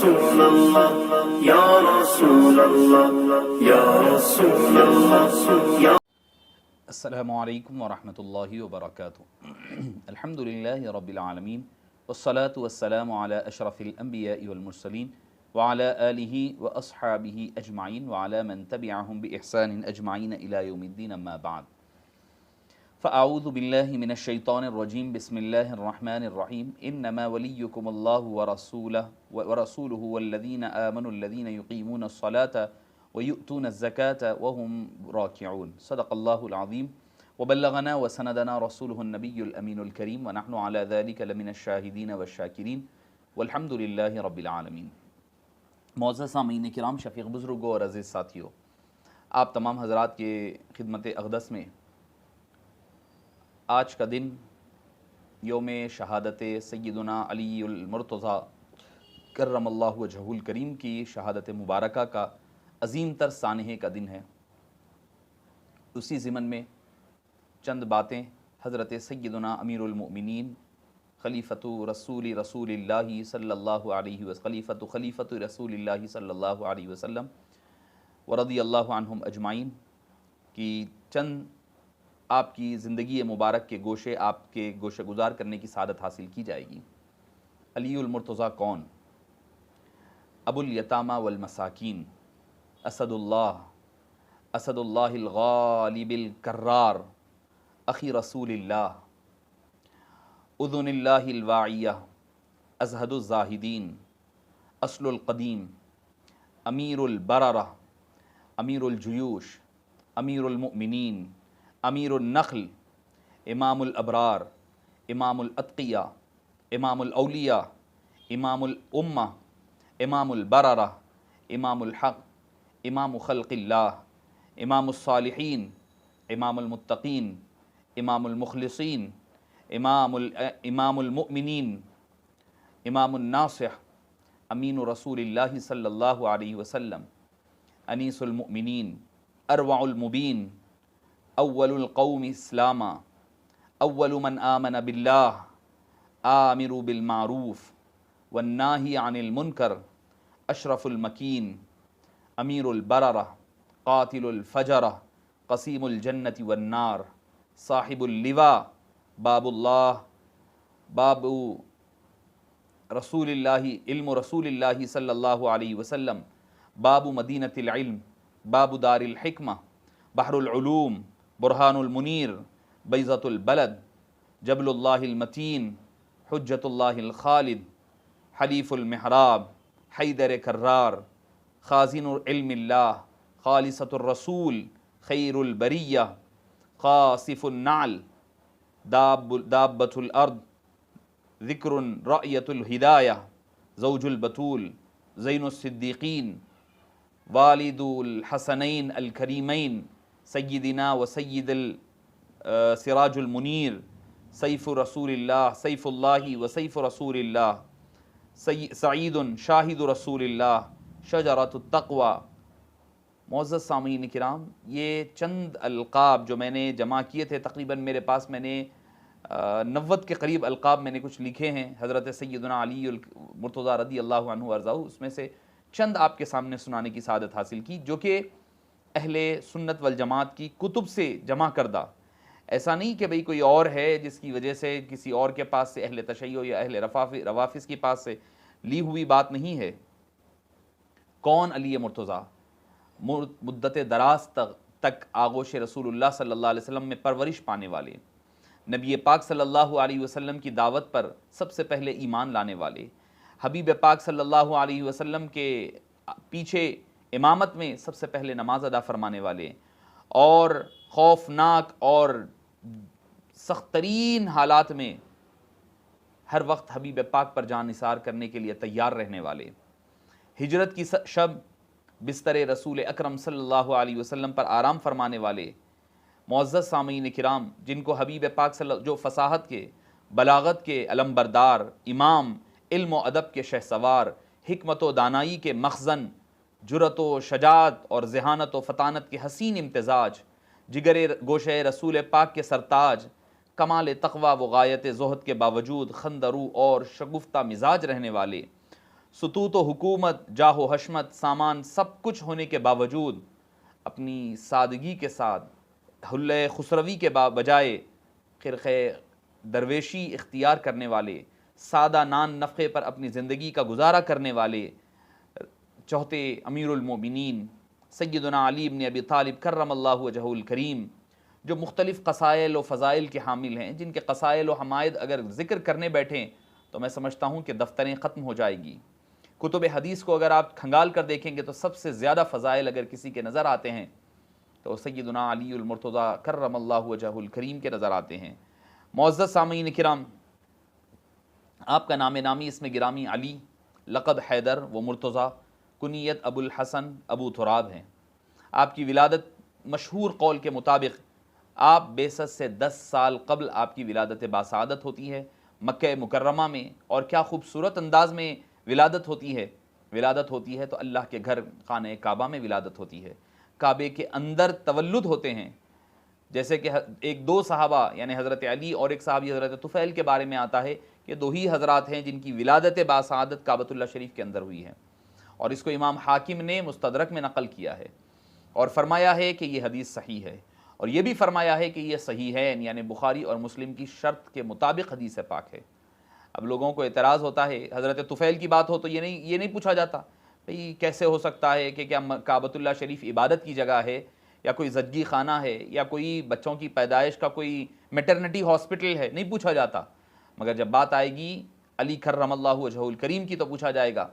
رسول اللہ یا رسول اللہ یا رسول اللہ یا السلام علیکم ورحمۃ اللہ وبرکاتہ الحمدللہ رب العالمین والصلاة والسلام علی اشرف الانبیاء والمرسلین وعلی آلہ واصحابہ اجمعین وعلی من تبعہم باحسان اجمعین الی یوم الدین اما بعد فاعوذ باللہ من الشیطان الرجیم بسم اللہ الرحمن الرحیم انما ولیکم اللہ ورسولہ والذین آمنوا الذین یقیمون الصلاة ویؤتون الزکاة وهم راکعون صدق اللہ العظیم وبلغنا وسندنا رسولہ النبی الامین الکریم ونحن على ذلك لمن الشاہدین والشاکرین والحمد للہ رب العالمین۔ معزز سامعین کرام، شفیق بزرگوں اور عزیز ساتھیوں، آپ تمام حضرات کے خدمت اقدس میں آج کا دن یوم شہادت سیدنا علی المرتضیٰ کرم اللہ وجہہ الکریم کی شہادت مبارکہ کا عظیم تر سانحے کا دن ہے۔ اسی ضمن میں چند باتیں حضرت سیدنا امیر المؤمنین خلیفۃ رسول اللہ صلی اللہ علیہ وسلم خلیفۃ رسول اللہ صلی اللہ علیہ وسلم ورضی اللہ عنہم اجمعین کی چند آپ کی زندگی مبارک کے گوشے، آپ کے گوشے گزار کرنے کی سعادت حاصل کی جائے گی۔ علی المرتضیٰ کون؟ ابو الیتامہ والمساکین، اسد اللہ الغالب الکرار، اخی رسول اللہ، اذن اللہ الواعیہ، ازہد الزاہدین، اصل القدیم، امیر البررہ، امیر الجیوش، امیر المؤمنین، امیر النخل، امام الابرار، امام الاتقیاء، امام الاولیاء، امام الامہ، امام البررہ، امام الحق، امام خلق اللہ، امام الصالحین، امام المتقین، امام المخلصین، امام المؤمنین، امام الناصح، امین رسول اللہ صلی اللہ علیہ وسلم، انیس المؤمنین، اروع المبین، اول القوم اسلاما، اول من آمن باللہ، آمر بالمعروف والناہی عن المنکر، اشرف المکین، امیر البررہ، قاتل الفجرہ، قسیم الجنت والنار، صاحب اللواء، باب اللہ، باب رسول اللہ، علم رسول اللہ صلی اللہ علیہ وسلم، باب مدینۃ العلم، باب دار الحکمہ، بحر العلوم، برہان المنیر، بیضۃ البلد، جبل اللہ المتین، حجۃ اللہ الخالد، حلیف المحراب، حیدر کرار، خازن علم اللہ، خالصۃ الرسول، خیر البریہ، قاصف النعل، دابۃ الارض، ذکر رأیۃ الہدایہ، زوج البتول، زین الصدیقین، والد الحسنین الکریمین، سیدنا و سید سراج المنیر، سیف رسول اللہ، سیف اللہ و سیف رسول اللہ، سعید شاہد رسول اللہ، شجرۃ التقوی۔ معزز سامعین کرام، یہ چند القاب جو میں نے جمع کیے تھے، تقریباً میرے پاس میں نے 90 کے قریب القاب میں نے کچھ لکھے ہیں حضرت سیدنا علی المرتضیٰ رضی اللہ عنہ وارضاہ، اس میں سے چند آپ کے سامنے سنانے کی سعادت حاصل کی، جو کہ اہل سنت والجماعت کی کتب سے جمع کردہ، ایسا نہیں کہ بھئی کوئی اور ہے جس کی وجہ سے کسی اور کے پاس سے اہل تشیع یا اہل روافظ کے پاس سے لی ہوئی بات نہیں ہے۔ کون علی مرتضیٰ؟ مدت دراز تک آغوش رسول اللہ صلی اللہ علیہ وسلم میں پرورش پانے والے، نبی پاک صلی اللہ علیہ وسلم کی دعوت پر سب سے پہلے ایمان لانے والے، حبیب پاک صلی اللہ علیہ وسلم کے پیچھے امامت میں سب سے پہلے نماز ادا فرمانے والے، اور خوفناک اور سخت ترین حالات میں ہر وقت حبیب پاک پر جان نثار کرنے کے لیے تیار رہنے والے، ہجرت کی شب بستر رسول اکرم صلی اللہ علیہ وسلم پر آرام فرمانے والے۔ معزز سامعین کرام، جن کو حبیب پاک جو فصاحت کے، بلاغت کے علم بردار، امام، علم و ادب کے شہسوار، حکمت و دانائی کے مخزن، جرأت و شجاعت اور ذہانت و فطانت کے حسین امتزاج، جگر گوشہ رسول پاک کے سرتاج، کمال تقوی و غایت زہد کے باوجود خندرو اور شگفتہ مزاج رہنے والے، سطوت و حکومت، جاہ و حشمت، سامان سب کچھ ہونے کے باوجود اپنی سادگی کے ساتھ حلۂ خسروی کے بجائے خرقہ درویشی اختیار کرنے والے، سادہ نان نفقے پر اپنی زندگی کا گزارا کرنے والے چوتھے امیر المومنین سیدنا علی بن ابی طالب کرم اللہ وجہہ الکریم، جو مختلف قصائل و فضائل کے حامل ہیں، جن کے قصائل و حمائد اگر ذکر کرنے بیٹھیں تو میں سمجھتا ہوں کہ دفتریں ختم ہو جائے گی۔ کتب حدیث کو اگر آپ کھنگال کر دیکھیں گے تو سب سے زیادہ فضائل اگر کسی کے نظر آتے ہیں تو سیدنا علی المرتضیٰ کرم اللہ وجہہ الکریم کے نظر آتے ہیں۔ معزز سامعین کرام، آپ کا نام نامی اسم گرامی علی، لقب حیدر و مرتضیٰ، کنیت ابو الحسن ابو تراب ہیں۔ آپ کی ولادت مشہور قول کے مطابق آپ بعثت سے 10 سال قبل آپ کی ولادت باسعادت ہوتی ہے مکہ مکرمہ میں، اور کیا خوبصورت انداز میں ولادت ہوتی ہے تو اللہ کے گھر خانہ کعبہ میں ولادت ہوتی ہے، کعبے کے اندر تولد ہوتے ہیں، جیسے کہ ایک دو صحابہ یعنی حضرت علی اور ایک صحابی حضرت طفیل کے بارے میں آتا ہے کہ دو ہی حضرات ہیں جن کی ولادت باسعادت کعبۃ اللہ شریف کے اندر ہوئی ہے، اور اس کو امام حاکم نے مستدرک میں نقل کیا ہے اور فرمایا ہے کہ یہ حدیث صحیح ہے، اور یہ بھی فرمایا ہے کہ یہ صحیح ہے، یعنی بخاری اور مسلم کی شرط کے مطابق حدیث پاک ہے۔ اب لوگوں کو اعتراض ہوتا ہے، حضرت طفیل کی بات ہو تو یہ نہیں پوچھا جاتا بھئی کیسے ہو سکتا ہے کہ کیا کعبۃ اللہ شریف عبادت کی جگہ ہے یا کوئی زچگی خانہ ہے یا کوئی بچوں کی پیدائش کا کوئی میٹرنٹی ہاسپٹل ہے، نہیں پوچھا جاتا، مگر جب بات آئے گی علی کرم اللہ وجہہ الکریم کی تو پوچھا جائے گا،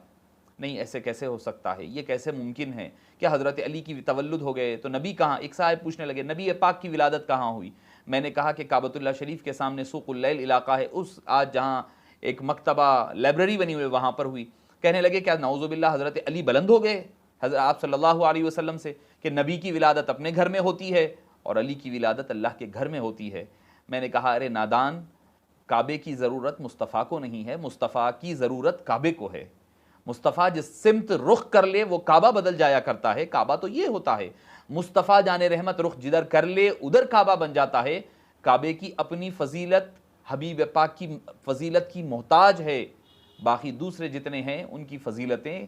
نہیں ایسے کیسے ہو سکتا ہے، یہ کیسے ممکن ہے کہ حضرت علی کی تولد ہو گئے تو نبی کہاں؟ ایک صاحب پوچھنے لگے نبی پاک کی ولادت کہاں ہوئی؟ میں نے کہا کہ کعبۃ اللہ شریف کے سامنے سوق اللیل علاقہ ہے، اس آج جہاں ایک مکتبہ لائبریری بنی ہوئی وہاں پر ہوئی۔ کہنے لگے کیا نعوذ باللہ حضرت علی بلند ہو گئے حضرت آپ صلی اللہ علیہ وسلم سے کہ نبی کی ولادت اپنے گھر میں ہوتی ہے اور علی کی ولادت اللہ کے گھر میں ہوتی ہے؟ میں نے کہا ارے نادان، کعبے کی ضرورت مصطفیٰ کو نہیں ہے، مصطفیٰ کی ضرورت کعبے کو ہے۔ مصطفیٰ جس سمت رخ کر لے وہ کعبہ بدل جایا کرتا ہے، کعبہ تو یہ ہوتا ہے، مصطفیٰ جان رحمت رخ جدھر کر لے ادھر کعبہ بن جاتا ہے۔ کعبے کی اپنی فضیلت حبیب پاک کی فضیلت کی محتاج ہے، باقی دوسرے جتنے ہیں ان کی فضیلتیں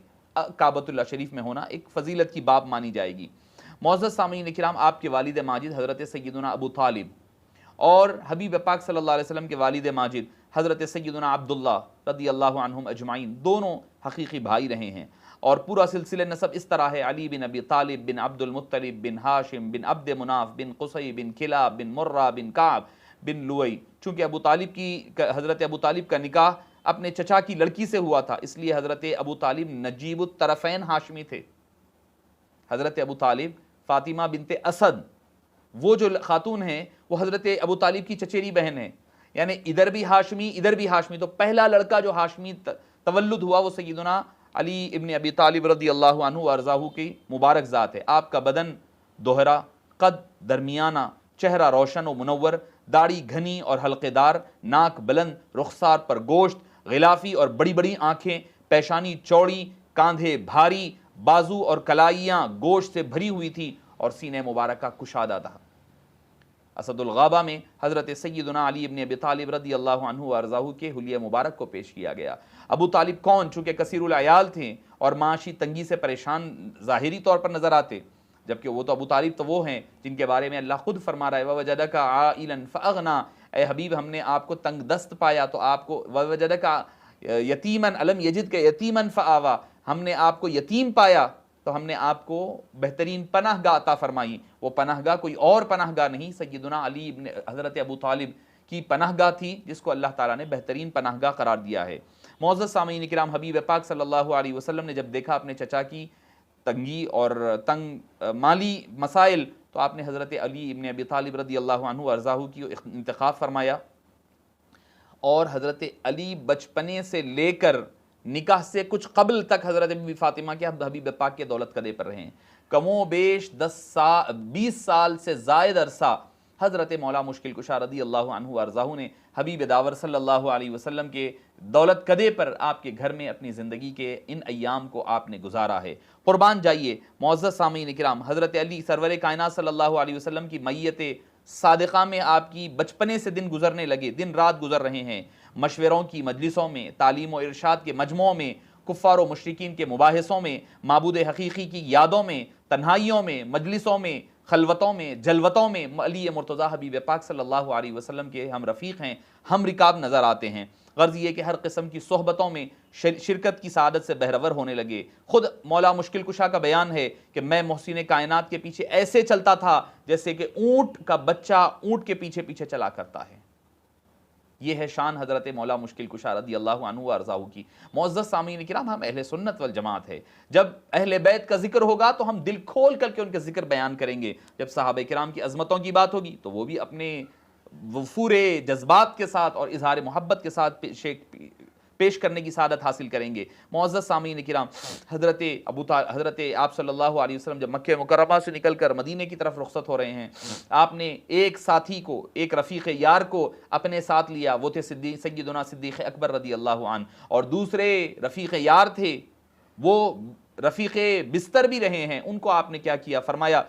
کعبۃ اللہ شریف میں ہونا ایک فضیلت کی باب مانی جائے گی۔ معزز سامعین کرام، آپ کے والد ماجد حضرت سیدنا ابو طالب اور حبیب پاک صلی اللہ علیہ وسلم کے والد ماجد حضرت سیدنا عبداللہ رضی اللہ عنہم اجمعین دونوں حقیقی بھائی رہے ہیں، اور پورا سلسلہ نسب اس طرح ہے: علی بن ابی طالب بن عبد المطلب بن ہاشم بن عبد مناف بن قصی بن کلاب بن مرہ بن کعب بن لوئی۔ چونکہ حضرت ابو طالب کا نکاح اپنے چچا کی لڑکی سے ہوا تھا، اس لیے حضرت ابو طالب نجیب الطرفین ہاشمی تھے۔ حضرت ابو طالب فاطمہ بنت اسد، وہ جو خاتون ہیں وہ حضرت ابو طالب کی چچیری بہن ہیں، یعنی ادھر بھی ہاشمی ادھر بھی ہاشمی، تو پہلا لڑکا جو ہاشمی تولد ہوا وہ سیدنا علی ابن ابی طالب رضی اللہ عنہ وارضاہ کی مبارک ذات ہے۔ آپ کا بدن دوہرا، قد درمیانہ، چہرہ روشن و منور، داڑھی گھنی اور حلقے دار، ناک بلند، رخسار پر گوشت، غلافی اور بڑی بڑی آنکھیں، پیشانی چوڑی، کاندھے بھاری، بازو اور کلائیاں گوشت سے بھری ہوئی تھی اور سینہ مبارکہ کشادہ تھا۔ اسد الغابہ میں حضرت سیدنا علی ابن ابی طالب رضی اللہ عنہ وارضاہ کے حلیہ مبارک کو پیش کیا گیا۔ ابو طالب کون؟ چونکہ کثیر العیال تھے اور معاشی تنگی سے پریشان ظاہری طور پر نظر آتے، جبکہ وہ تو ابو طالب تو وہ ہیں جن کے بارے میں اللہ خود فرما رہا ہے وَوَجَدَكَ عَائِلًا فَأَغْنَا، اے حبیب ہم نے آپ کو تنگ دست پایا تو آپ کو، وَوَجَدَكَ یتیمًا أَلَمْ يَجِدْكَ يَتِيمًا فَآوَا، ہم نے آپ کو یتیم پایا تو ہم نے آپ کو بہترین پناہ گاہ عطا فرمائی۔ وہ پناہ گاہ کوئی اور پناہ گاہ نہیں، سیدنا علی ابن حضرت ابو طالب کی پناہ گاہ تھی جس کو اللہ تعالیٰ نے بہترین پناہ گاہ قرار دیا ہے۔ معزز سامعین کرام، حبیب پاک صلی اللہ علیہ وسلم نے جب دیکھا اپنے چچا کی تنگی اور تنگ مالی مسائل تو آپ نے حضرت علی ابن ابی طالب رضی اللہ عنہ ارضاہ کی انتخاب فرمایا، اور حضرت علی بچپنے سے لے کر نکاح سے کچھ قبل تک حضرت بی فاطمہ کے حبیب پاک کے دولت قدے پر رہے ہیں۔ کم و بیش 20 سال سے زائد عرصہ حضرت مولا مشکل کشا رضی اللہ عنہ وارضاہ نے حبیب داور صلی اللہ علیہ وسلم کے دولت قدے پر آپ کے گھر میں اپنی زندگی کے ان ایام کو آپ نے گزارا ہے۔ قربان جائیے معزز سامعین کرام، حضرت علی سرور کائنات صلی اللہ علیہ وسلم کی میت صادقہ میں آپ کی بچپنے سے دن گزرنے لگے، دن رات گزر رہے ہیں، مشوروں کی مجلسوں میں، تعلیم و ارشاد کے مجموعوں میں، کفار و مشرکین کے مباحثوں میں، معبود حقیقی کی یادوں میں، تنہائیوں میں، مجلسوں میں، خلوتوں میں، جلوتوں میں علی مرتضیٰ حبیب پاک صلی اللہ علیہ وسلم کے ہم رفیق ہیں، ہم رکاب نظر آتے ہیں۔ غرض یہ کہ ہر قسم کی صحبتوں میں شرکت کی سعادت سے بہرور ہونے لگے۔ خود مولا مشکل کشا کا بیان ہے کہ میں محسن کائنات کے پیچھے ایسے چلتا تھا جیسے کہ اونٹ کا بچہ اونٹ کے پیچھے پیچھے چلا کرتا ہے۔ یہ ہے شان حضرت مولا مشکل کشا رضی اللہ عنہ و ارضاہ کی۔ معزز سامعین کرام، ہم اہل سنت والجماعت ہے۔ جب اہل بیت کا ذکر ہوگا تو ہم دل کھول کر کے ان کے ذکر بیان کریں گے۔ جب صحابہ کرام کی عظمتوں کی بات ہوگی تو وہ بھی اپنے وفور جذبات کے ساتھ اور اظہار محبت کے ساتھ پیش کرنے کی سعادت حاصل کریں گے۔ معزز سامعین کرام، حضرت آپ صلی اللہ علیہ وسلم جب مکہ مکرمہ سے نکل کر مدینے کی طرف رخصت ہو رہے ہیں، آپ نے ایک ساتھی کو، ایک رفیق یار کو اپنے ساتھ لیا، وہ تھے سیدنا صدیق اکبر رضی اللہ عنہ، اور دوسرے رفیق یار تھے، وہ رفیق بستر بھی رہے ہیں، ان کو آپ نے کیا کیا؟ فرمایا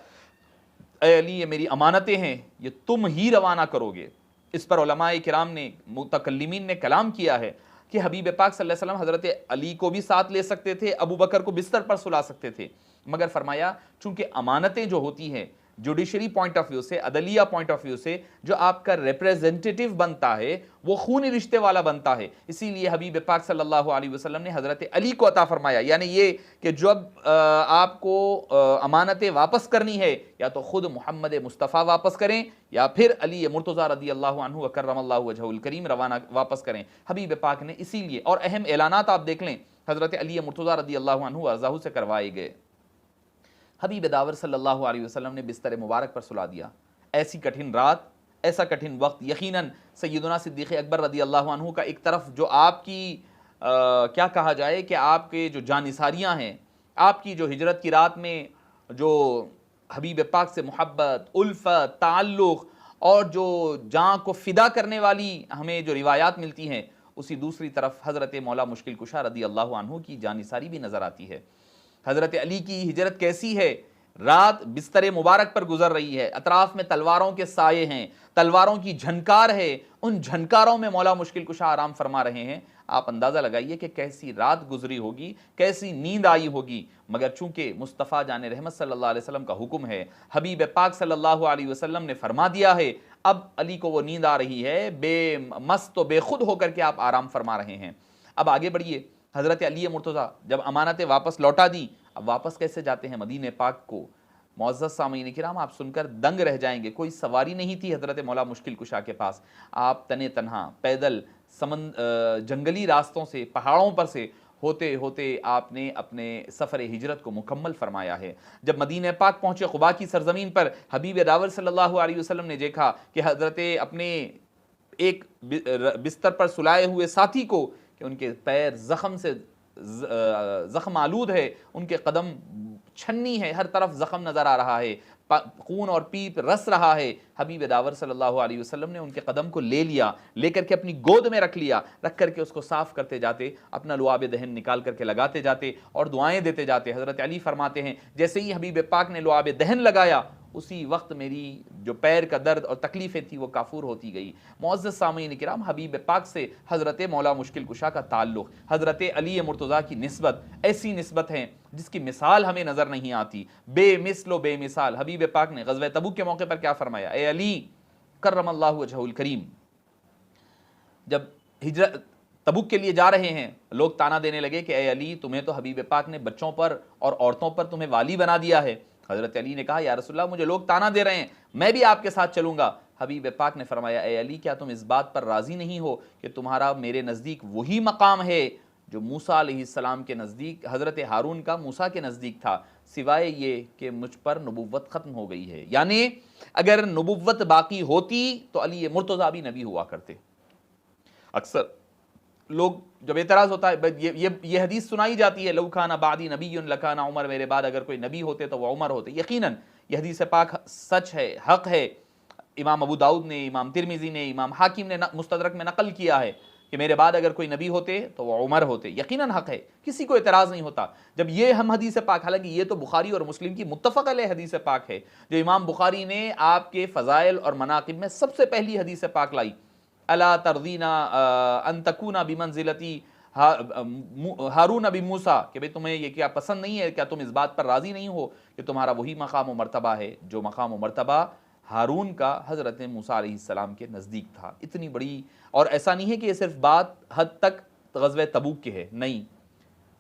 اے علی، یہ میری امانتیں ہیں، یہ تم ہی روانہ کرو گے۔ اس پر علماء کرام نے، متکلمین نے کلام کیا ہے کہ حبیب پاک صلی اللہ علیہ وسلم حضرت علی کو بھی ساتھ لے سکتے تھے، ابو بکر کو بستر پر سلا سکتے تھے، مگر فرمایا چونکہ امانتیں جو ہوتی ہیں جوڈیشری پوائنٹ آف ویو سے، عدلیہ پوائنٹ آف ویو سے، جو آپ کا ریپریزنٹیٹیو بنتا ہے وہ خونی رشتے والا بنتا ہے، اسی لیے حبیب پاک صلی اللہ علیہ وسلم نے حضرت علی کو عطا فرمایا۔ یعنی یہ کہ جب آپ کو امانتیں واپس کرنی ہے، یا تو خود محمد مصطفیٰ واپس کریں یا پھر علی مرتضیٰ رضی اللہ عنہ وکرم اللہ وجہہ الکریم روانہ واپس کریں۔ حبیب پاک نے اسی لیے، اور اہم اعلانات آپ دیکھ لیں، حضرت علی مرتضیٰ رضی اللہ عنہ ارضاہ سے کروائے گئے۔ حبیب داور صلی اللہ علیہ وسلم نے بستر مبارک پر سلا دیا۔ ایسی کٹھن رات، ایسا کٹھن وقت، یقیناً سیدنا صدیق اکبر رضی اللہ عنہ کا ایک طرف جو آپ کی کیا کہا جائے کہ آپ کے جو جانثاریاں ہیں، آپ کی جو ہجرت کی رات میں جو حبیب پاک سے محبت، الفت، تعلق اور جو جان کو فدا کرنے والی ہمیں جو روایات ملتی ہیں، اسی دوسری طرف حضرت مولا مشکل کشا رضی اللہ عنہ کی جانثاری بھی نظر آتی ہے۔ حضرت علی کی ہجرت کیسی ہے؟ رات بستر مبارک پر گزر رہی ہے، اطراف میں تلواروں کے سائے ہیں، تلواروں کی جھنکار ہے، ان جھنکاروں میں مولا مشکل کشا آرام فرما رہے ہیں۔ آپ اندازہ لگائیے کہ کیسی رات گزری ہوگی، کیسی نیند آئی ہوگی، مگر چونکہ مصطفیٰ جان رحمت صلی اللہ علیہ وسلم کا حکم ہے، حبیب پاک صلی اللہ علیہ وسلم نے فرما دیا ہے، اب علی کو وہ نیند آ رہی ہے، بے مست و بے خود ہو کر کے آپ آرام فرما رہے ہیں۔ اب آگے بڑھیے، حضرت علی مرتضیٰ جب امانتیں واپس لوٹا دی، اب واپس کیسے جاتے ہیں مدینہ پاک کو؟ معزز سامعین کرام، آپ سن کر دنگ رہ جائیں گے۔ کوئی سواری نہیں تھی حضرت مولا مشکل کشا کے پاس، آپ تنے تنہا پیدل جنگلی راستوں سے، پہاڑوں پر سے ہوتے ہوتے آپ نے اپنے سفر ہجرت کو مکمل فرمایا ہے۔ جب مدینہ پاک پہنچے، قباء کی سرزمین پر، حبیب داور صلی اللہ علیہ وسلم نے دیکھا کہ حضرت اپنے ایک بستر پر سلائے ہوئے ساتھی کو کہ ان کے پیر زخم آلود ہے، ان کے قدم چھنی ہے، ہر طرف زخم نظر آ رہا ہے، خون اور پیپ رس رہا ہے۔ حبیب داور صلی اللہ علیہ وسلم نے ان کے قدم کو لے لیا، لے کر کے اپنی گود میں رکھ لیا، رکھ کر کے اس کو صاف کرتے جاتے، اپنا لعاب دہن نکال کر کے لگاتے جاتے اور دعائیں دیتے جاتے۔ حضرت علی فرماتے ہیں جیسے ہی حبیب پاک نے لعاب دہن لگایا، اسی وقت میری جو پیر کا درد اور تکلیفیں تھی وہ کافور ہوتی گئی۔ معزز سامعین کرام، حبیب پاک سے حضرت مولا مشکل کشا کا تعلق، حضرت علی مرتضیٰ کی نسبت ایسی نسبت ہے جس کی مثال ہمیں نظر نہیں آتی، بے مثل و بے مثال۔ حبیب پاک نے غزوہ تبوک کے موقع پر کیا فرمایا؟ اے علی کرم اللہ وجہہ الکریم، جب ہجرت تبوک کے لیے جا رہے ہیں، لوگ تانا دینے لگے کہ اے علی، تمہیں تو حبیب پاک نے بچوں پر اور عورتوں پر تمہیں والی بنا دیا ہے۔ حضرت علی نے کہا یا رسول اللہ، مجھے لوگ تانا دے رہے ہیں، میں بھی آپ کے ساتھ چلوں گا۔ حبیب پاک نے فرمایا اے علی، کیا تم اس بات پر راضی نہیں ہو کہ تمہارا میرے نزدیک وہی مقام ہے جو موسیٰ علیہ السلام کے نزدیک، حضرت ہارون کا موسیٰ کے نزدیک تھا، سوائے یہ کہ مجھ پر نبوت ختم ہو گئی ہے۔ یعنی اگر نبوت باقی ہوتی تو علی مرتضیٰ بھی نبی ہوا کرتے۔ اکثر لوگ جب اعتراض ہوتا ہے، یہ حدیث سنائی جاتی ہے، لو کان بعدی نبی لکان عمر، میرے بعد اگر کوئی نبی ہوتے تو وہ عمر ہوتے۔ یقیناً یہ حدیث پاک سچ ہے، حق ہے۔ امام ابو داؤد نے، امام ترمذی نے، امام حاکم نے مستدرک میں نقل کیا ہے کہ میرے بعد اگر کوئی نبی ہوتے تو وہ عمر ہوتے۔ یقیناً حق ہے، کسی کو اعتراض نہیں ہوتا جب یہ ہم حدیث پاک، حالانکہ یہ تو بخاری اور مسلم کی متفق علیہ حدیث پاک ہے، جو امام بخاری نے آپ کے فضائل اور مناقب میں سب سے پہلی حدیث پاک لائی، الا ترضینا ان تکونا بمنزلتی ہارون ابی موسیٰ کہ بھئی تمہیں یہ کیا پسند نہیں ہے، کیا تم اس بات پر راضی نہیں ہو کہ تمہارا وہی مقام و مرتبہ ہے جو مقام و مرتبہ ہارون کا حضرت موسیٰ علیہ السلام کے نزدیک تھا۔ اتنی بڑی، اور ایسا نہیں ہے کہ یہ صرف بات حد تک غزوہ تبوک کی ہے، نہیں،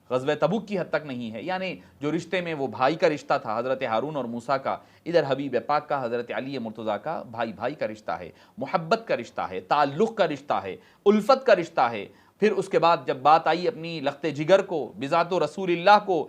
غزوہ تبوک کی حد تک نہیں ہے، یعنی جو رشتے میں وہ بھائی کا رشتہ تھا حضرت ہارون اور موسیٰ کا، ادھر حبیب پاک کا حضرت علی مرتضیٰ کا بھائی بھائی کا رشتہ ہے، محبت کا رشتہ ہے، تعلق کا رشتہ ہے، الفت کا رشتہ ہے۔ پھر اس کے بعد جب بات آئی اپنی لخت جگر کو، بذات و رسول اللہ کو،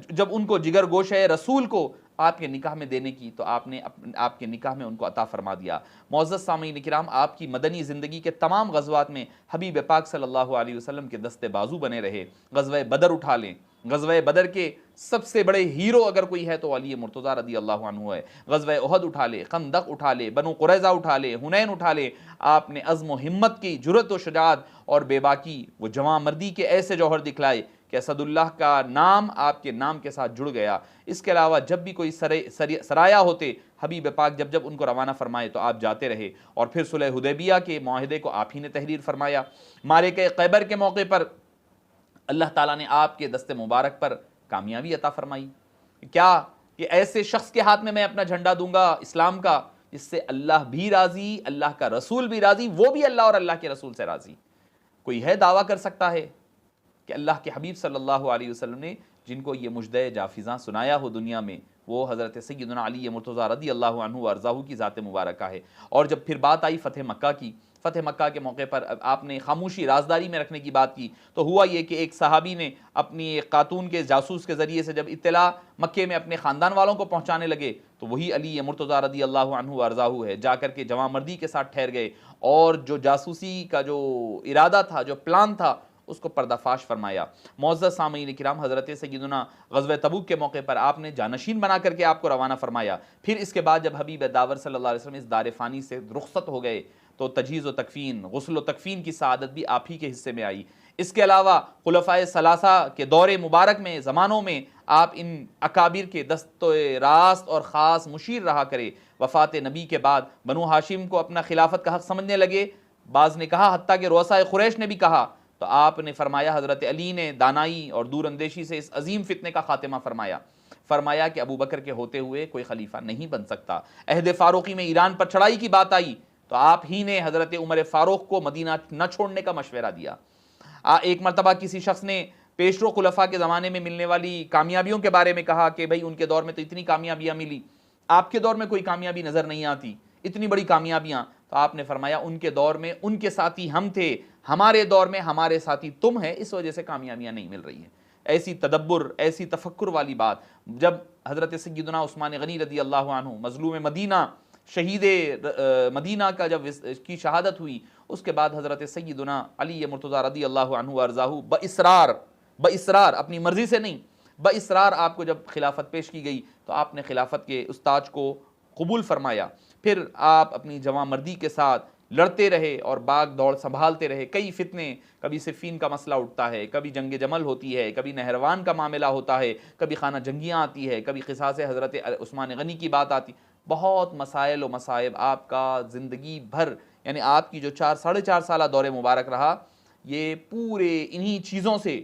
جب ان کو جگر گوشہ رسول کو آپ کے نکاح میں دینے کی، تو آپ نے آپ کے نکاح میں ان کو عطا فرما دیا۔ معزز سامعین کرام، آپ کی مدنی زندگی کے تمام غزوات میں حبیب پاک صلی اللہ علیہ وسلم کے دستے بازو بنے رہے۔ غزوہ بدر اٹھا لیں، غزوہ بدر کے سب سے بڑے ہیرو اگر کوئی ہے تو علی مرتضیٰ رضی اللہ عنہ ہے۔ غزوہ احد اٹھا لے، خندق اٹھا لے، بنو قریظہ اٹھا لے، حنین اٹھا لے، آپ نے عزم و ہمت کی، جرأت و شجاعت اور بے باکی، وہ جواں مردی کے ایسے جوہر دکھلائے کہ اسد اللہ کا نام آپ کے نام کے ساتھ جڑ گیا۔ اس کے علاوہ جب بھی کوئی سرایہ ہوتے، حبیب پاک جب ان کو روانہ فرمائے تو آپ جاتے رہے، اور پھر صلح حدیبیہ کے معاہدے کو آپ ہی نے تحریر فرمایا۔ معرکہ خیبر کے موقع پر اللہ تعالیٰ نے آپ کے دست مبارک پر کامیابی عطا فرمائی۔ کیا کہ ایسے شخص کے ہاتھ میں اپنا جھنڈا دوں گا اسلام کا جس سے اللہ بھی راضی، اللہ کا رسول بھی راضی، وہ بھی اللہ اور اللہ کے رسول سے راضی۔ کوئی ہے دعویٰ کر سکتا ہے کہ اللہ کے حبیب صلی اللہ علیہ وسلم نے جن کو یہ مجدہ جافزاں سنایا ہو دنیا میں، وہ حضرت سیدنا علی مرتضیٰ رضی اللہ عنہ وارضاہ کی ذات مبارکہ ہے۔ اور جب پھر بات آئی فتح مکہ کی، فتح مکہ کے موقع پر آپ نے خاموشی رازداری میں رکھنے کی بات کی، تو ہوا یہ کہ ایک صحابی نے اپنی ایک خاتون کے جاسوس کے ذریعے سے جب اطلاع مکے میں اپنے خاندان والوں کو پہنچانے لگے، تو وہی علی مرتضیٰ رضی اللہ عنہ وارضاہ ہے، جا کر کے جواں مردی کے ساتھ ٹھہر گئے، اور جو جاسوسی کا جو ارادہ تھا، جو پلان تھا، اس کو پردہ فاش فرمایا۔ معزز سامعین کرام، حضرت سیدنا غزوہ تبوک کے موقع پر آپ نے جانشین بنا کر کے آپ کو روانہ فرمایا۔ پھر اس کے بعد جب حبیب داور صلی اللہ علیہ وسلم اس دار فانی سے رخصت ہو گئے تو تجہیز و تکفین، غسل و تکفین کی سعادت بھی آپ ہی کے حصے میں آئی۔ اس کے علاوہ خلفائے ثلاثہ کے دور مبارک میں، زمانوں میں آپ ان اکابر کے دست راست اور خاص مشیر رہا کرے۔ وفات نبی کے بعد بنو ہاشم کو اپنا خلافت کا حق سمجھنے لگے، بعض نے کہا حتیٰ کہ رؤسائے قریش نے بھی کہا، تو آپ نے فرمایا، حضرت علی نے دانائی اور دور اندیشی سے اس عظیم فتنے کا خاتمہ فرمایا کہ ابو بکر کے ہوتے ہوئے کوئی خلیفہ نہیں بن سکتا۔ عہد فاروقی میں ایران پر چڑھائی کی بات آئی تو آپ ہی نے حضرت عمر فاروق کو مدینہ نہ چھوڑنے کا مشورہ دیا۔ ایک مرتبہ کسی شخص نے پیشرو خلفاء کے زمانے میں ملنے والی کامیابیوں کے بارے میں کہا کہ بھئی ان کے دور میں تو اتنی کامیابیاں ملی، آپ کے دور میں کوئی کامیابی نظر نہیں آتی، اتنی بڑی کامیابیاں۔ تو آپ نے فرمایا ان کے دور میں ان کے ساتھی ہم تھے، ہمارے دور میں ہمارے ساتھی تم ہیں، اس وجہ سے کامیابیاں نہیں مل رہی ہیں۔ ایسی تدبر، ایسی تفکر والی بات جب حضرت سیدنا عثمان غنی رضی اللہ عنہ مظلوم مدینہ، شہید مدینہ کا جب کی شہادت ہوئی، اس کے بعد حضرت سیدنا علی مرتضیٰ رضی اللہ عنہ وارضاہ باصرار اپنی مرضی سے نہیں، باصرار آپ کو جب خلافت پیش کی گئی تو آپ نے خلافت کے اس تاج کو قبول فرمایا۔ پھر آپ اپنی جواں مردی کے ساتھ لڑتے رہے اور باغ دوڑ سنبھالتے رہے۔ کئی فتنے، کبھی صفین کا مسئلہ اٹھتا ہے، کبھی جنگ جمل ہوتی ہے، کبھی نہروان کا معاملہ ہوتا ہے، کبھی خانہ جنگیاں آتی ہے، کبھی قصاص حضرت عثمان غنی کی بات آتی، بہت مسائل و مصائب آپ کا زندگی بھر، یعنی آپ کی جو 4.5 سالہ دور مبارک رہا، یہ پورے انہی چیزوں سے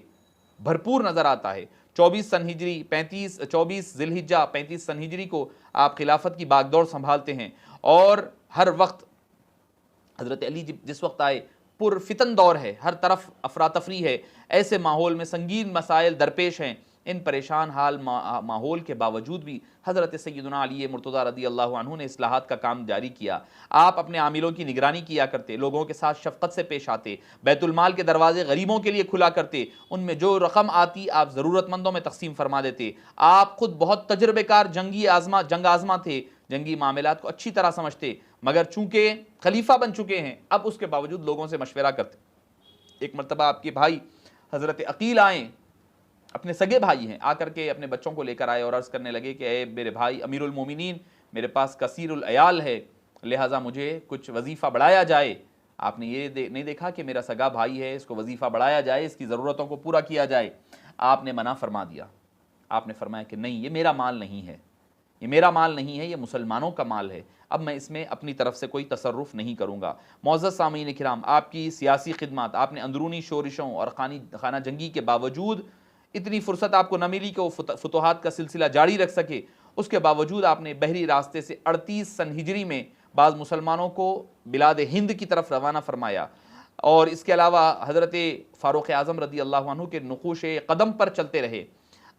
بھرپور نظر آتا ہے۔ 24 سن ہجری 24 ذی الحجہ 35 سن ہجری کو آپ خلافت کی باغ دوڑ سنبھالتے ہیں، اور ہر وقت حضرت علی جس وقت آئے پر فتن دور ہے، ہر طرف افراتفری ہے، ایسے ماحول میں سنگین مسائل درپیش ہیں۔ ان پریشان حال ماحول کے باوجود بھی حضرت سیدنا علی مرتضیٰ رضی اللہ عنہ نے اصلاحات کا کام جاری کیا۔ آپ اپنے عاملوں کی نگرانی کیا کرتے، لوگوں کے ساتھ شفقت سے پیش آتے، بیت المال کے دروازے غریبوں کے لیے کھلا کرتے، ان میں جو رقم آتی آپ ضرورت مندوں میں تقسیم فرما دیتے۔ آپ خود بہت تجربے کار جنگ آزما تھے، جنگی معاملات کو اچھی طرح سمجھتے، مگر چونکہ خلیفہ بن چکے ہیں اب اس کے باوجود لوگوں سے مشورہ کرتے۔ ایک مرتبہ آپ کے بھائی حضرت عقیل آئیں، اپنے سگے بھائی ہیں، آ کر کے اپنے بچوں کو لے کر آئے اور عرض کرنے لگے کہ اے میرے بھائی امیر المومنین، میرے پاس کثیر العیال ہے، لہٰذا مجھے کچھ وظیفہ بڑھایا جائے۔ آپ نے یہ نہیں دیکھا کہ میرا سگا بھائی ہے، اس کو وظیفہ بڑھایا جائے، اس کی ضرورتوں کو پورا کیا جائے؟ آپ نے منع فرما دیا۔ آپ نے فرمایا کہ نہیں، یہ میرا مال نہیں ہے، یہ میرا مال نہیں ہے، یہ مسلمانوں کا مال ہے، اب میں اس میں اپنی طرف سے کوئی تصرف نہیں کروں گا۔ معزز سامعین کرام، آپ کی سیاسی خدمات، آپ نے اندرونی شورشوں اور خانہ جنگی کے باوجود اتنی فرصت آپ کو نہ ملی کہ وہ فتوحات کا سلسلہ جاری رکھ سکے، اس کے باوجود آپ نے بحری راستے سے 38 سن ہجری میں بعض مسلمانوں کو بلاد ہند کی طرف روانہ فرمایا، اور اس کے علاوہ حضرت فاروق اعظم رضی اللہ عنہ کے نقوش قدم پر چلتے رہے۔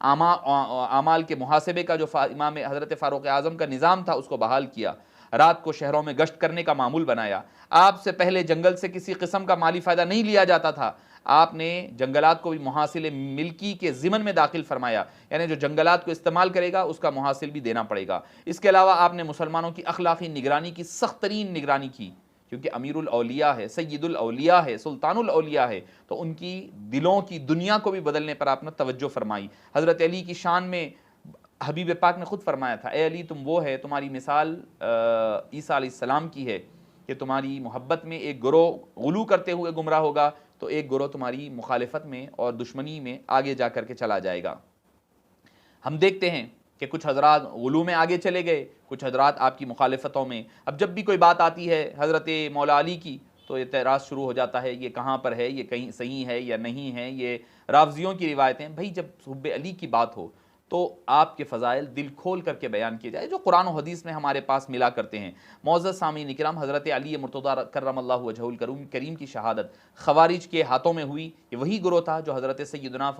اعمال کے محاسبے کا جو امام حضرت فاروق اعظم کا نظام تھا اس کو بحال کیا، رات کو شہروں میں گشت کرنے کا معمول بنایا۔ آپ سے پہلے جنگل سے کسی قسم کا مالی فائدہ نہیں لیا جاتا تھا، آپ نے جنگلات کو بھی محاصل ملکی کے ضمن میں داخل فرمایا، یعنی جو جنگلات کو استعمال کرے گا اس کا محاصل بھی دینا پڑے گا۔ اس کے علاوہ آپ نے مسلمانوں کی اخلاقی نگرانی کی سخت ترین نگرانی کی، کیونکہ امیر الاولیاء ہے، سید الاولیاء ہے، سلطان الاولیاء ہے، تو ان کی دلوں کی دنیا کو بھی بدلنے پر آپ نے توجہ فرمائی۔ حضرت علی کی شان میں حبیب پاک نے خود فرمایا تھا، اے علی تم وہ ہے، تمہاری مثال عیسیٰ علیہ السلام کی ہے کہ تمہاری محبت میں ایک گروہ غلو کرتے ہوئے گمراہ ہوگا تو ایک گروہ تمہاری مخالفت میں اور دشمنی میں آگے جا کر کے چلا جائے گا۔ ہم دیکھتے ہیں کہ کچھ حضرات غلو میں آگے چلے گئے، کچھ حضرات آپ کی مخالفتوں میں۔ اب جب بھی کوئی بات آتی ہے حضرت مولا علی کی تو اعتراض شروع ہو جاتا ہے، یہ کہاں پر ہے، یہ کہیں صحیح ہے یا نہیں ہے، یہ رافضیوں کی روایتیں۔ بھائی جب حب علی کی بات ہو تو آپ کے فضائل دل کھول کر کے بیان کیے جائے جو قرآن و حدیث میں ہمارے پاس ملا کرتے ہیں۔ معزز سامعین کرام، حضرت علی مرتضیٰ کرم اللہ وجہہ الکریم کی شہادت خوارج کے ہاتھوں میں ہوئی۔ یہ وہی گروہ تھا جو حضرت سیدنا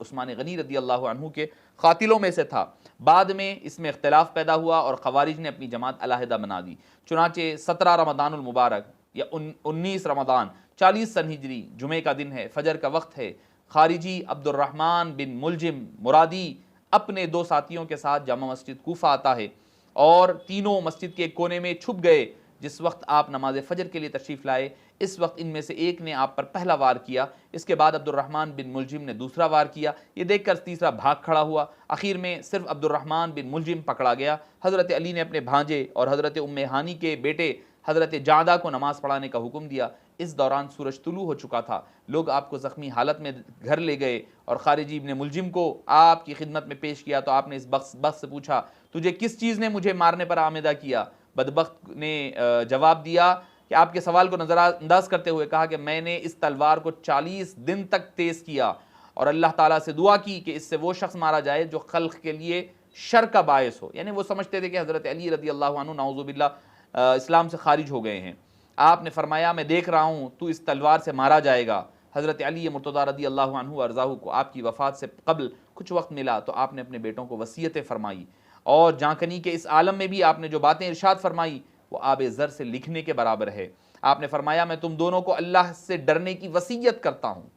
عثمان غنی رضی اللہ عنہ کے قاتلوں میں سے تھا۔ بعد میں اس میں اختلاف پیدا ہوا اور خوارج نے اپنی جماعت علیحدہ بنا دی، چنانچہ 17 رمضان المبارک یا 19 رمضان 40 سن ہجری جمعے کا دن ہے، فجر کا وقت ہے، خارجی عبد الرحمن بن ملجم مرادی اپنے 2 ساتھیوں کے ساتھ جامع مسجد کوفہ آتا ہے، اور تینوں مسجد کے ایک کونے میں چھپ گئے۔ جس وقت آپ نماز فجر کے لیے تشریف لائے اس وقت ان میں سے ایک نے آپ پر پہلا وار کیا، اس کے بعد عبد الرحمن بن ملجم نے دوسرا وار کیا، یہ دیکھ کر تیسرا بھاگ کھڑا ہوا، آخر میں صرف عبد الرحمن بن ملجم پکڑا گیا۔ حضرت علی نے اپنے بھانجے اور حضرت ام ہانی کے بیٹے حضرت جعدہ کو نماز پڑھانے کا حکم دیا۔ اس دوران سورج طلوع ہو چکا تھا، لوگ آپ کو زخمی حالت میں گھر لے گئے اور خارجی ابن ملجم کو آپ کی خدمت میں پیش کیا تو آپ نے اس بخت سے پوچھا، تجھے کس چیز نے مجھے مارنے پر آمدہ کیا؟ بدبخت نے جواب دیا کہ آپ کے سوال کو نظر انداز کرتے ہوئے کہا کہ میں نے اس تلوار کو 40 دن تک تیز کیا اور اللہ تعالیٰ سے دعا کی کہ اس سے وہ شخص مارا جائے جو خلق کے لیے شر کا باعث ہو۔ یعنی وہ سمجھتے تھے کہ حضرت علی رضی اللہ عنہ نعوذ باللہ اسلام سے خارج ہو گئے ہیں۔ آپ نے فرمایا میں دیکھ رہا ہوں تو اس تلوار سے مارا جائے گا۔ حضرت علی مرتضیٰ رضی اللہ عنہ ارضاہ کو آپ کی وفات سے قبل کچھ وقت ملا تو آپ نے اپنے بیٹوں کو وصیتیں فرمائی، اور جانکنی کے اس عالم میں بھی آپ نے جو باتیں ارشاد فرمائی وہ آب زر سے لکھنے کے برابر ہے۔ آپ نے فرمایا میں تم دونوں کو اللہ سے ڈرنے کی وصیت کرتا ہوں۔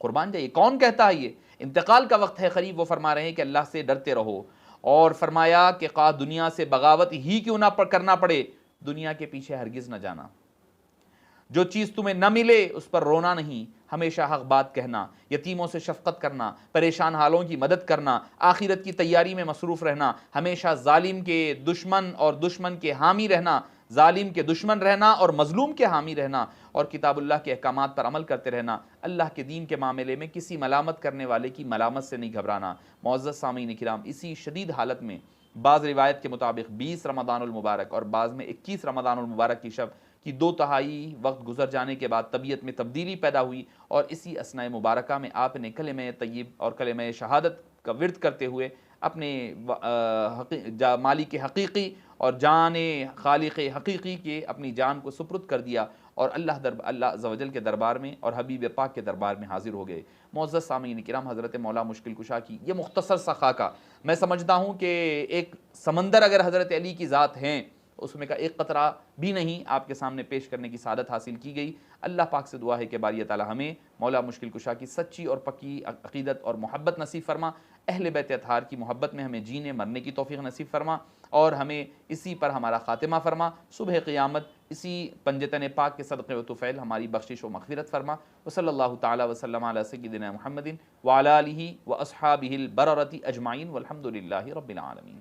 قربان جائیے، کون کہتا ہے یہ؟ انتقال کا وقت ہے قریب، وہ فرما رہے ہیں کہ اللہ سے ڈرتے رہو، اور فرمایا کہ خواہ دنیا سے بغاوت ہی کیوں نہ کرنا پڑے، دنیا کے پیچھے ہرگز نہ جانا۔ جو چیز تمہیں نہ ملے اس پر رونا نہیں، ہمیشہ حق بات کہنا، یتیموں سے شفقت کرنا، پریشان حالوں کی مدد کرنا، آخرت کی تیاری میں مصروف رہنا، ہمیشہ ظالم کے دشمن اور دشمن کے حامی رہنا، ظالم کے دشمن رہنا اور مظلوم کے حامی رہنا، اور کتاب اللہ کے احکامات پر عمل کرتے رہنا، اللہ کے دین کے معاملے میں کسی ملامت کرنے والے کی ملامت سے نہیں گھبرانا۔ معزز سامعین کرام، اسی شدید حالت میں بعض روایت کے مطابق 20 رمضان المبارک اور بعض میں 21 رمضان المبارک کی شب کی 2/3 وقت گزر جانے کے بعد طبیعت میں تبدیلی پیدا ہوئی، اور اسی اثناء مبارکہ میں آپ نے کلمہ طیب اور کلمہ شہادت کا ورد کرتے ہوئے اپنے مالک حقیقی اور جان خالق حقیقی کے اپنی جان کو سپرد کر دیا، اور اللہ عز و جل کے دربار میں اور حبیب پاک کے دربار میں حاضر ہو گئے۔ معزز سامعین کرام، حضرت مولا مشکل کشا کی یہ مختصر سا خاکہ، میں سمجھتا ہوں کہ ایک سمندر اگر حضرت علی کی ذات ہیں اس میں کا ایک قطرہ بھی نہیں آپ کے سامنے پیش کرنے کی سعادت حاصل کی گئی۔ اللہ پاک سے دعا ہے کہ باری تعالی ہمیں مولا مشکل کشا کی سچی اور پکی عقیدت اور محبت نصیب فرما، اہل بیت اطہار کی محبت میں ہمیں جینے مرنے کی توفیق نصیب فرما، اور ہمیں اسی پر ہمارا خاتمہ فرما۔ صبح قیامت اسی پنجتن پاک کے صدقے و طفیل ہماری بخشش و مغفرت فرما۔ وصلی اللہ تعالی وسلم علی سیدنا محمد وعلی آلہ واصحابہ البررۃ اجمعین والحمد للہ رب العالمین۔